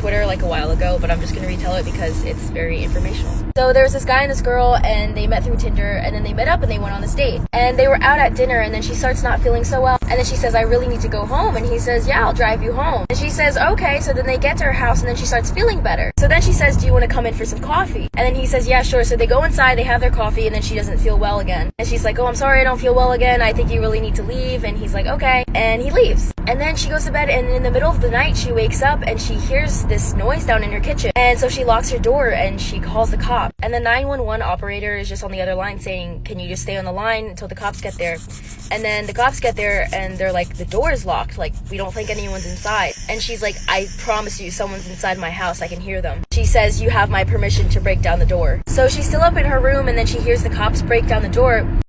Twitter like a while ago, but I'm just gonna retell it because it's very informational. So there was this guy and this girl, and they met through Tinder, and then they met up and they went on this date. And they were out at dinner, and then she starts not feeling so well. And then she says, I really need to go home. And he says, yeah, I'll drive you home. And she says, okay. So then they get to her house, and then she starts feeling better. So then she says, do you want to come in for some coffee? And then he says, yeah, sure. So they go inside, they have their coffee, and then she doesn't feel well again. And she's like, oh, I'm sorry, I don't feel well again. I think you really need to leave. And he's like, okay. And he leaves. And then she goes to bed, and in the middle of the night, she wakes up and she hears this noise down in her kitchen. And so she locks her door and she calls the cop. And the 911 operator is just on the other line saying, can you just stay on the line until the cops get there? And then the cops get there and they're like, the door is locked. Like, we don't think anyone's inside. And she's like, I promise you, someone's inside my house. I can hear them. She says, you have my permission to break down the door. So she's still up in her room, and then she hears the cops break down the door.